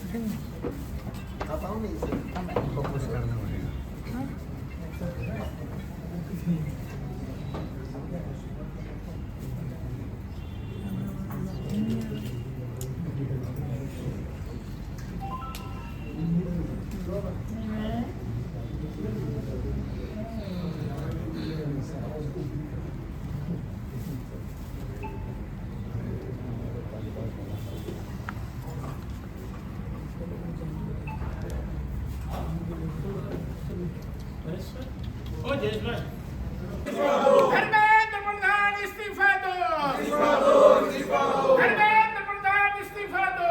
आप आओ नहीं इसे फोकस करना पड़ेगा। ओ जयेश भाई धर्मेंद्र प्रधान इस्तीफा दो। धर्मेंद्र प्रधान इस्तीफा दो।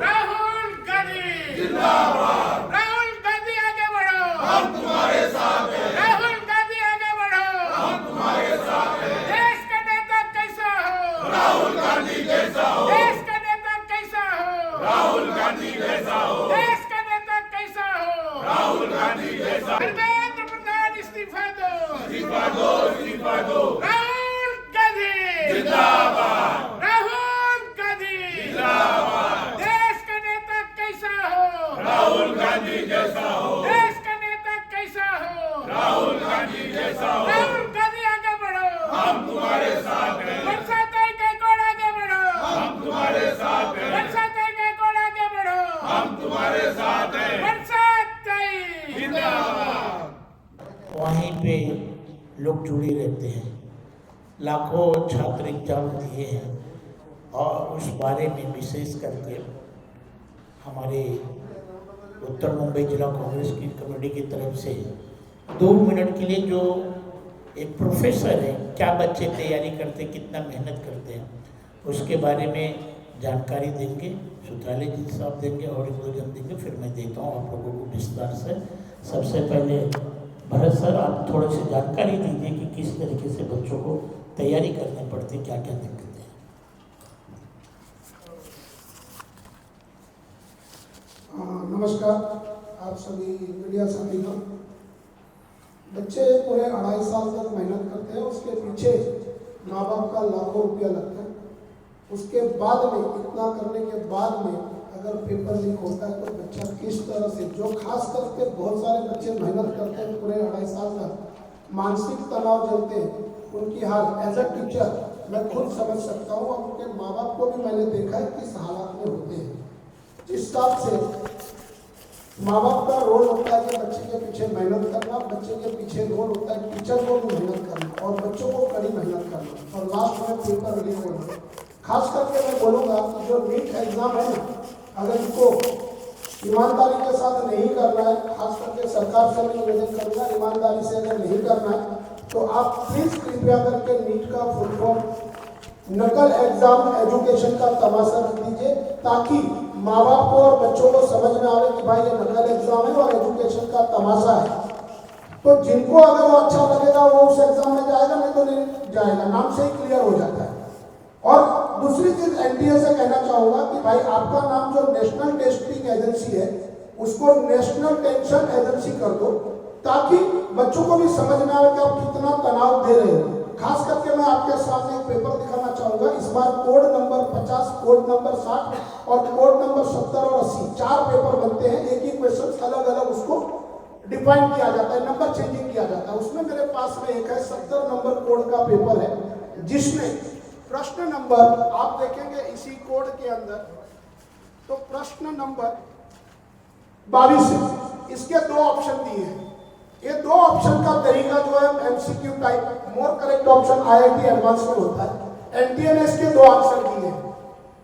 राहुल गांधी जिंदाबाद। राहुल गांधी आगे बढ़ो, हम तुम्हारे साथ हैं। राहुल गांधी आगे बढ़ो, हम तुम्हारे साथ हैं। देश का नेता कैसा हो? राहुल गांधी जैसा हो। देश का नेता कैसा हो? राहुल गांधी जैसा हो। देश का नेता कैसा हो? राहुल गांधी जैसा। धर्मेंद्र प्रधान इस्तीफा दो। इस्तीफा दो, इस्तीफा दो। राहुल गांधी जिंदाबाद। राहुल गांधी जिंदाबाद। देश का नेता कैसा हो? राहुल गांधी जैसा हो। देश का नेता कैसा हो? राहुल गांधी जैसा हो। राहुल गांधी आगे बढ़ो, हम तुम्हारे साथ हैं। बरसाती गायकवाड़ आगे बढ़ो, हम तुम्हारे साथ हैं। बरसाती गायकवाड़ आगे बढ़ो, हम तुम्हारे साथ हैं। बरसाती जिंदाबाद। वहीं पे लोग जुड़े रहते हैं। लाखों छात्र एग्जाम दिए हैं और उस बारे में विशेष करके हमारे उत्तर मुंबई जिला कांग्रेस की कमेटी की तरफ से 2 मिनट के लिए जो एक प्रोफेसर है, क्या बच्चे तैयारी करते, कितना मेहनत करते हैं, उसके बारे में जानकारी देंगे। सुथाले जी साहब देंगे और 1-2 जन देंगे, फिर मैं देता हूँ आप लोगों को विस्तार से। सबसे पहले भरत सर, आप थोड़ी सी जानकारी दीजिए कि किस तरीके से बच्चों को तैयारी करनी पड़ती, क्या क्या दिक्कतें हैं। नमस्कार आप सभी मीडिया साथीगण। बच्चे पूरे 2.5 साल तक मेहनत करते हैं, उसके पीछे माँ बाप का लाखों रुपया लगता है। उसके बाद में इतना करने के बाद में अगर पेपर लीक होता है तो बच्चा किस तरह से, जो खास करके बहुत सारे बच्चे मेहनत करते हैं पूरे 2.5 साल तक, मानसिक तनाव झेलते हैं, उनकी हाल एज अ टीचर मैं खुद समझ सकता हूँ और उनके माँ बाप को भी मैंने देखा है किस हालात में होते हैं। जिस हिसाब से माँ बाप का रोल होता है कि बच्चे के पीछे मेहनत करना, बच्चे के पीछे रोल होता है टीचर को भी मेहनत करना और बच्चों को कड़ी मेहनत करना और लास्ट में पेपर लीक होना। खास करके मैं बोलूँगा कि जो नीट एग्जाम है ना, अगर इनको ईमानदारी के साथ नहीं करना है, खास करके सरकार से मैं निवेदन करूँगा, ईमानदारी से अगर नहीं करना है तो आप प्लीज़ कृपया करके नीट का फुल फॉर्म नकल एग्जाम एजुकेशन का तमाशा रख दीजिए, ताकि माँ बाप को और बच्चों को समझ में आवे कि भाई ये नकल एग्जाम है और एजुकेशन का तमाशा है। तो जिनको अगर वो अच्छा लगेगा वो उस एग्जाम में जाएगा, नहीं तो नहीं जाएगा, नाम से ही क्लियर हो जाता है। और दूसरी चीज एनटीए से कहना चाहूंगा कि भाई आपका नाम जो नेशनल टेस्टिंग एजेंसी है उसको नेशनल टेंशन एजेंसी कर दो, ताकि बच्चों को भी समझ में आए कि आप कितना तनाव दे रहे हो। खास करके मैं आपके सामने एक पेपर दिखाना चाहूंगा। इस bar code number 50, code number 60 और कोड नंबर 70 और 80 4 पेपर बनते हैं। एक ही क्वेश्चन अलग अलग उसको डिफाइन किया जाता है, नंबर चेंजिंग किया जाता है। उसमें मेरे पास में एक है 70 नंबर कोड का पेपर है, जिसमें प्रश्न नंबर आप देखेंगे इसी कोड के अंदर, तो प्रश्न नंबर 22 है। इसके 2 ऑप्शन दिए हैं। ये 2 ऑप्शन का तरीका जो है MCQ type, more correct option IIT advance में होता है। एनटीए ने इसके 2 आंसर दिए हैं।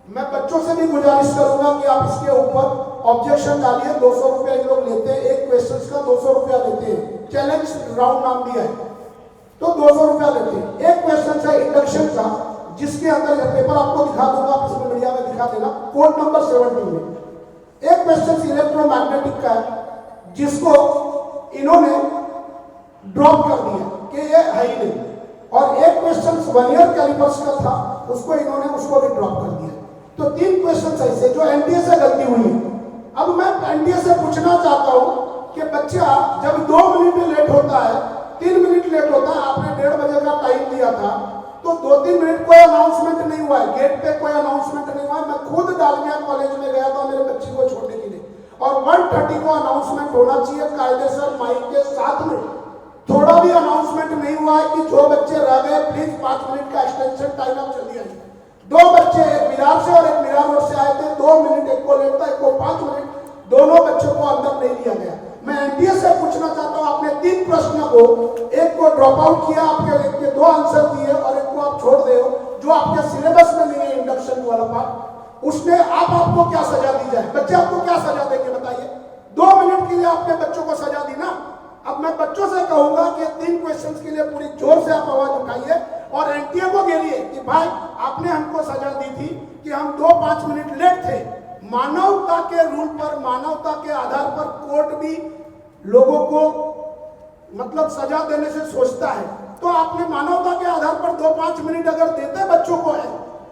मैं बच्चों से भी गुजारिश करूंगा कि आप इसके ऊपर ऑब्जेक्शन डालिए। 200 रुपया इन लोग लेते हैं, एक क्वेश्चन का 200 रुपया लेते हैं। चैलेंज राउंड नाम दिया है तो 200 रुपया लेते हैं। एक क्वेश्चन है इंडक्शन का, जिसके अंदर यह पेपर आपको दिखा दूंगा, आप इसमें मीडिया में दिखा देना, कोड नंबर 70 में। एक क्वेश्चन इलेक्ट्रोमैग्नेटिक का है, जिसको इन्होंने ड्रॉप कर दिया कि ये है ही नहीं। और एक क्वेश्चन वर्नियर कैलिपर्स का था, उसको इन्होंने उसको भी ड्रॉप कर दिया। तो 3 क्वेश्चन ऐसे जो एनडीए से गलती हुई है। अब मैं एनडीए से पूछना चाहता हूं कि बच्चा जब 2 मिनट लेट होता है, 3 मिनट लेट होता है, आपने 1:30 बजे का टाइम दिया था, तो 2-3 मिनट कोई अनाउंसमेंट नहीं हुआ है, गेट पे कोई अनाउंसमेंट नहीं हुआ है। मैं खुद डालमिया कॉलेज में गया था मेरे बच्ची को छोड़ने के लिए, और 1:30 को अनाउंसमेंट होना चाहिए कायदेसर माइक के साथ में। थोड़ा भी अनाउंसमेंट नहीं हुआ है कि जो बच्चे रह गए प्लीज 5 मिनट का एक्सटेंशन टाइम आप जल्दी आइए। 2 बच्चे एक मिरार से और एक मिरार रोड से आए थे, 2 मिनट, एक को लेट था, एक को 5 मिनट, दोनों बच्चों को अंदर नहीं लिया गया। मैं एनडीए से पूछना चाहता हूं, आपने 3 प्रश्न को, एक को ड्रॉप आउट किया, आपके 2 आंसर दिए और एक को आप छोड़ दे हो जो आपके सिलेबस में नहीं है, इंडक्शन वाला पार्ट, उसने आपको क्या सजा दी जाए? बच्चे आपको क्या सजा देंगे बताइए? 2 मिनट के लिए आपने बच्चों को सजा दी ना। अब मैं बच्चों से कहूंगा कि 3 क्वेश्चंस के लिए पूरी जोर से आप आवाज उठाइए और एनटीए को घेरिए कि भाई आपने हमको सजा दी थी कि हम 2-5 मिनट लेट थे। मानवता के रूल पर, मानवता के आधार पर कोर्ट भी लोगों को मतलब सजा देने से सोचता है, तो आपने मानवता के आधार पर 2-5 मिनट अगर देते बच्चों को है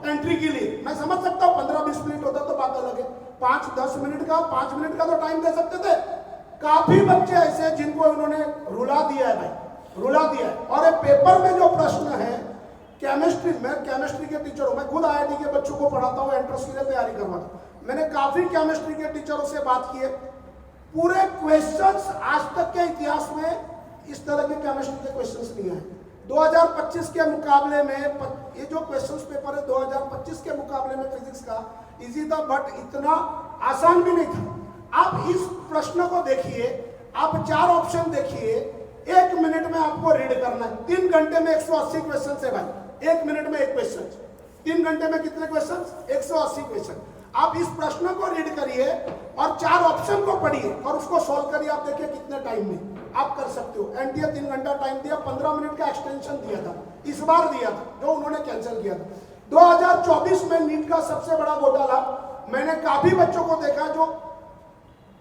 एंट्री के लिए, मैं समझ सकता हूं 15-20 मिनट होता तो बात अलग है, 5-10 मिनट का, 5 मिनट का तो टाइम दे सकते थे। काफी बच्चे ऐसे जिनको उन्होंने रुला दिया है भाई, रुला दिया है। और ये पेपर में जो प्रश्न है केमिस्ट्री, मैं केमिस्ट्री के टीचर हूं, मैं खुद आईआईटी के बच्चों को पढ़ाता हूं, एंट्रेंस के लिए तैयारी करवाता हूं। मैंने काफी केमिस्ट्री के टीचरों से बात की है, पूरे क्वेश्चंस आज तक के इतिहास में इस तरह के केमिस्ट्री के क्वेश्चंस नहीं आए। 2025 के मुकाबले में ये जो क्वेश्चंस पेपर है 2025 के मुकाबले में फिजिक्स का इजी था, बट इतना आसान भी नहीं था। आप इस प्रश्न को देखिए, आप 4 ऑप्शन देखिए, 1 मिनट में आपको रीड करना है। 3 घंटे में 180 क्वेश्चन है भाई, 1 मिनट में 1 क्वेश्चन। 3 घंटे में कितने क्वेश्चन? 180 क्वेश्चन। आप इस प्रश्न को रीड करिए और 4 ऑप्शन को पढ़िए और उसको सॉल्व करिए, आप देखिए कितने टाइम में आप कर सकते हो। एनटीए 3 घंटा टाइम दिया, 15 मिनट का एक्सटेंशन दिया था, इस बार दिया था, जो उन्होंने कैंसिल किया था। 2024 में नीट का सबसे बड़ा घोटाला, मैंने काफी बच्चों को देखा जो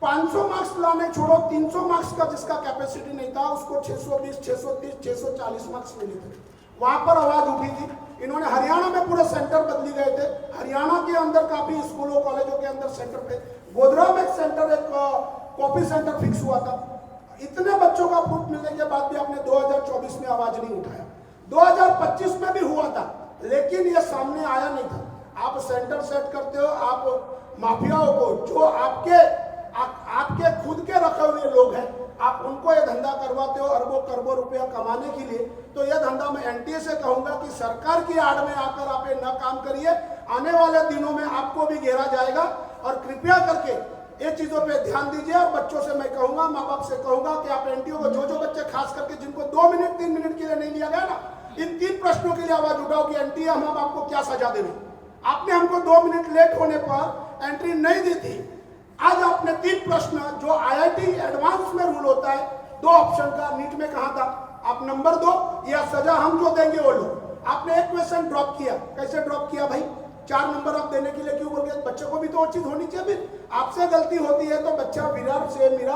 500 मार्क्स लाने छोड़ो, 300 मार्क्स का जिसका कैपेसिटी नहीं था उसको 620, 630, 640 मार्क्स मिले थे। वहां पर आवाज उठी थी। इन्होंने हरियाणा में पूरे सेंटर बदली गए थे, हरियाणा के अंदर काफी स्कूलों कॉलेजों के अंदर सेंटर थे, गोधरा में एक सेंटर, एक कॉपी सेंटर फिक्स हुआ था। इतने बच्चों का प्रूफ मिलने के बाद भी आपने 2024 में आवाज नहीं उठाया। 2025 में भी हुआ था, लेकिन ये सामने आया नहीं था। आप सेंटर सेट करते हो, आप माफियाओं को, जो आपके खुद के रखे हुए लोग हैं, आप उनको ये धंधा करवाते हो अरबों करोड़ों रुपया कमाने के लिए। तो यह धंधा मैं एनटीए से कहूंगा कि सरकार की आड़ में आकर आप ये न काम करिए, आने वाले दिनों में आपको भी घेरा जाएगा। और कृपया करके ये चीजों पे ध्यान दीजिए। और बच्चों से मैं कहूंगा, माँ बाप से कहूंगा कि आप एनटीए को, जो बच्चे खास करके जिनको 2 मिनट 3 मिनट के लिए नहीं लिया गया ना, इन 3 प्रश्नों के लिए आवाज उठाओ कि एनटीए हम आपको क्या सजा देंगे। आपने हमको 2 मिनट लेट होने पर एंट्री नहीं दी थी, आज आपने 3 प्रश्न जो आईआईटी एडवांस में रूल होता है 2 ऑप्शन का, नीट में कहा था आप नंबर दो या सजा हम जो देंगे वो लो। आपने 1 क्वेश्चन ड्रॉप किया, कैसे ड्रॉप किया भाई? 4 नंबर आप देने के लिए क्यों बोल गए? बच्चे को भी तो वो चीज होनी चाहिए। फिर आपसे गलती होती है तो बच्चा मीरा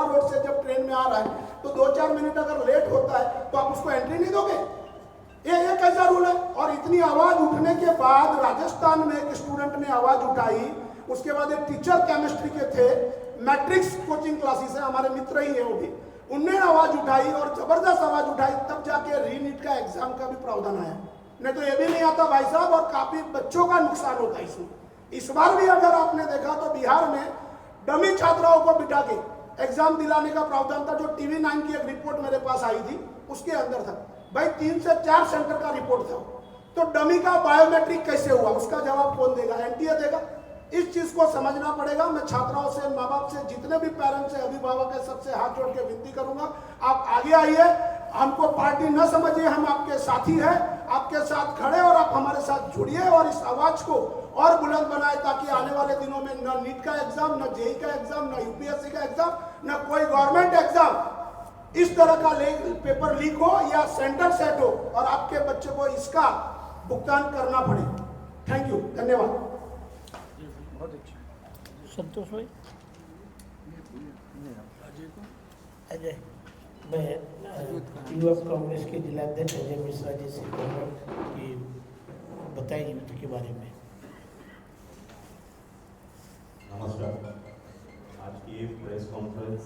रोड से जब ट्रेन में आ रहा है तो 2-4 मिनट अगर लेट होता है तो आप उसको एंट्री नहीं दोगे? ये कैसा रूल है? और इतनी आवाज उठने के बाद राजस्थान में एक स्टूडेंट ने आवाज उठाई, उसके बाद एक टीचर केमिस्ट्री के थे, मैट्रिक्स कोचिंग क्लासेस है, हमारे मित्र ही है वो भी, उनने आवाज उठाई और जबरदस्त आवाज उठाई, तब जाके रीनीट का एग्जाम का भी प्रावधान आया। नहीं तो ये भी नहीं आता भाई साहब, और काफी बच्चों का नुकसान होता है इसमें। इस बार भी अगर आपने देखा तो बिहार में डमी छात्राओं को बिठा के एग्जाम दिलाने का प्रावधान था, जो TV9 की एक रिपोर्ट मेरे पास आई थी उसके अंदर था भाई। 3 से 4 सेंटर का रिपोर्ट था। तो डमी का बायोमेट्रिक कैसे हुआ, उसका जवाब कौन देगा? एनटीए देगा। इस चीज को समझना पड़ेगा। मैं छात्राओं से, माँ बाप से, जितने भी पेरेंट्स हैं, अभिभावक है, सबसे हाथ जोड़ के विनती करूंगा, आप आगे आइए। हमको पार्टी न समझिए, हम आपके साथी हैं, आपके साथ खड़े, और आप हमारे साथ जुड़िए और इस आवाज को और बुलंद बनाए, ताकि आने वाले दिनों में न नीट का एग्जाम, न जेई का एग्जाम, न यूपीएससी का एग्जाम, न कोई गवर्नमेंट एग्जाम इस तरह का पेपर लीक हो या सेंटर सेट हो और आपके बच्चे को इसका भुगतान करना पड़े। थैंक यू, धन्यवाद। संतोष भाई, अजय, मैं युवक कांग्रेस के जिलाध्यक्ष अजय मिश्रा जी से कहूँगा कि बताइए नीट के बारे में। नमस्कार। आज की ये प्रेस कॉन्फ्रेंस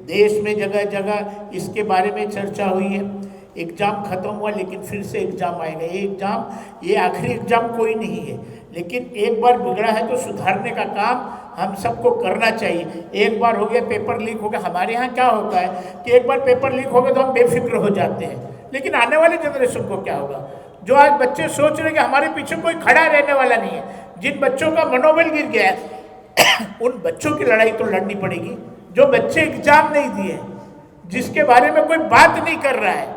देश में जगह जगह इसके बारे में चर्चा हुई है एग्ज़ाम ख़त्म हुआ लेकिन फिर से एग्ज़ाम आएगा। ये आखिरी एग्ज़ाम कोई नहीं है, लेकिन एक बार बिगड़ा है तो सुधारने का काम हम सबको करना चाहिए। एक बार हो गया, पेपर लीक हो गया। हमारे यहाँ क्या होता है कि एक बार पेपर लीक हो गया तो हम बेफिक्र हो जाते हैं, लेकिन आने वाली जनरेशन को क्या होगा? जो आज बच्चे सोच रहे कि हमारे पीछे कोई खड़ा रहने वाला नहीं है, जिन बच्चों का मनोबल गिर गया है उन बच्चों की लड़ाई तो लड़नी पड़ेगी। जो बच्चे एग्जाम नहीं दिए, जिसके बारे में कोई बात नहीं कर रहा है,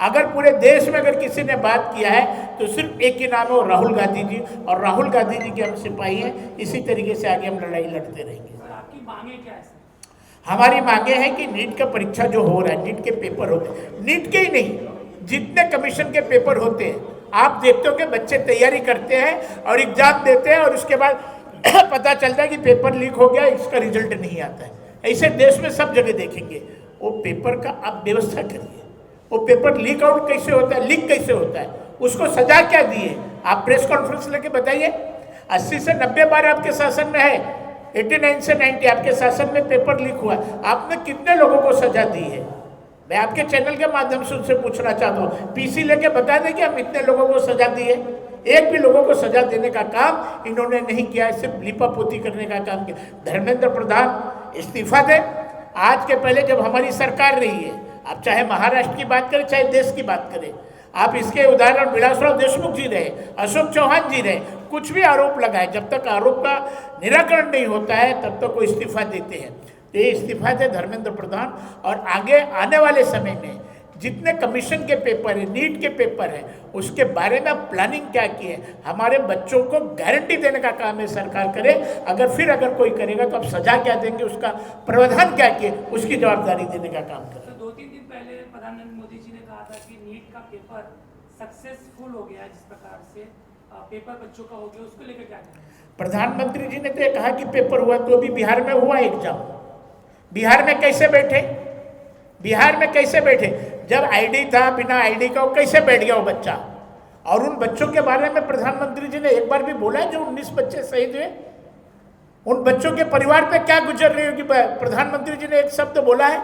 अगर पूरे देश में अगर किसी ने बात किया है तो सिर्फ एक ही नाम है, वो राहुल गांधी जी। और राहुल गांधी जी के हम सिपाही हैं। इसी तरीके से आगे हम लड़ाई लड़ते रहेंगे। आपकी मांगे क्या है? हमारी मांगे हैं कि नीट का परीक्षा जो हो रहा है, नीट के पेपर होते हैं, नीट के ही नहीं, जितने कमीशन के पेपर होते हैं, आप देखते हो कि बच्चे तैयारी करते हैं और एग्जाम देते हैं और उसके बाद पता चलता है कि पेपर लीक हो गया, इसका रिजल्ट नहीं आता है। ऐसे देश में सब जगह देखेंगे। वो पेपर का आप व्यवस्था करिए। वो पेपर लीक आउट कैसे होता है, लीक कैसे होता है, उसको सजा क्या दी है? आप प्रेस कॉन्फ्रेंस लेके बताइए। 80 से 90 बार आपके शासन में है, 89 से 90 आपके शासन में पेपर लीक हुआ, आपने कितने लोगों को सजा दी है? मैं आपके चैनल के माध्यम से उनसे पूछना चाहता हूँ, पीसी लेके बता दें कि हम इतने लोगों को सजा दी है। एक भी लोगों को सजा देने का काम इन्होंने नहीं किया है, सिर्फ लिपापोती करने का काम किया। धर्मेंद्र प्रधान इस्तीफा दें। आज के पहले जब हमारी सरकार रही है, आप चाहे महाराष्ट्र की बात करें चाहे देश की बात करें, आप इसके उदाहरण विलासराव देशमुख जी रहे, अशोक चौहान जी रहे, कुछ भी आरोप लगाए, जब तक आरोप का निराकरण नहीं होता है तब तक वो इस्तीफा देते हैं। तो ये इस्तीफा दे धर्मेंद्र प्रधान। और आगे आने वाले समय में जितने कमीशन के पेपर है, नीट के पेपर है, उसके बारे में प्लानिंग क्या की है, हमारे बच्चों को गारंटी देने का काम है सरकार करे। अगर कोई करेगा तो आप सजा क्या देंगे, उसका प्रावधान क्या किए, उसकी जवाबदारी देने का काम करें। तो 2-3 दिन पहले प्रधानमंत्री मोदी जी ने कहा था कि नीट का पेपर सक्सेसफुल हो गया, जिस प्रकार से पेपर बच्चों का हो गया, उसको लेकर क्या करें? प्रधानमंत्री जी ने तो कहा कि पेपर हुआ, तो भी बिहार में हुआ एग्जाम। बिहार में कैसे बैठे? बिहार में कैसे बैठे? जब आईडी था, बिना आईडी का वो कैसे बैठ गया वो बच्चा? और उन बच्चों के बारे में प्रधानमंत्री जी ने एक बार भी बोला है, जो 19 बच्चे शहीद हुए, उन बच्चों के परिवार पे क्या गुजर रही होगी? प्रधानमंत्री जी ने एक शब्द बोला है?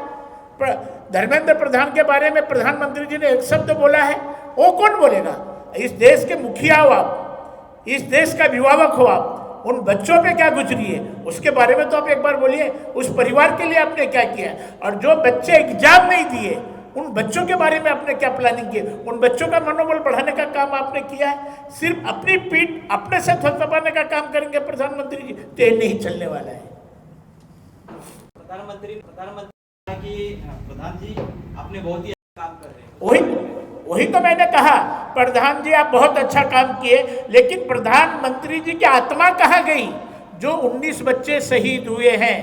धर्मेंद्र प्रधान के बारे में प्रधानमंत्री जी ने एक शब्द बोला है? वो कौन बोलेगा? इस देश के मुखिया हो आप, इस देश का अभिभावक हो आप, उन बच्चों पे क्या गुजरी है उसके बारे में तो आप एक बार बोलिए। उस परिवार के लिए आपने क्या किया? और जो बच्चे एग्जाम नहीं दिए, उन बच्चों के बारे में आपने क्या प्लानिंग की? उन बच्चों का मनोबल बढ़ाने का काम आपने किया है? सिर्फ अपनी पीठ अपने से थपथपाने का काम करेंगे प्रधानमंत्री जी, तो ये नहीं चलने वाला है। प्रधानमंत्री कि प्रधान जी आपने बहुत ही अच्छा काम कर रहे हैं। वही तो मैंने कहा, प्रधान जी आप बहुत अच्छा काम किए, लेकिन प्रधानमंत्री जी की आत्मा कहाँ गई? जो 19 बच्चे शहीद हुए हैं,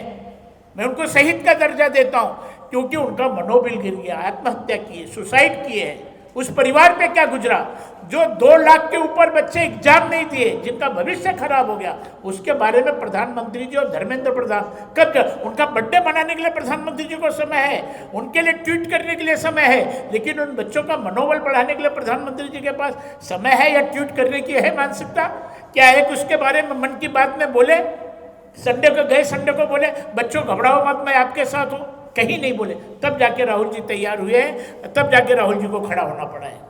मैं उनको शहीद का दर्जा देता हूँ, क्योंकि उनका मनोबल गिर गया, आत्महत्या की है, सुसाइड किए है। उस परिवार पे क्या गुजरा? जो 2 लाख के ऊपर बच्चे एग्जाम नहीं दिए, जिनका भविष्य खराब हो गया, उसके बारे में प्रधानमंत्री जी और धर्मेंद्र प्रधान उनका बर्थडे मनाने के लिए प्रधानमंत्री जी को समय है, उनके लिए ट्वीट करने के लिए समय है, लेकिन उन बच्चों का मनोबल बढ़ाने के लिए प्रधानमंत्री जी के पास समय है या ट्वीट करने की है मानसिकता? क्या एक उसके बारे में मन की बात में बोले? संडे को बोले बच्चों घबराओ मत, मैं आपके साथ हूँ, कहीं नहीं बोले। तब जाके राहुल जी तैयार हुए हैं, तब जाके राहुल जी को खड़ा होना पड़ा है।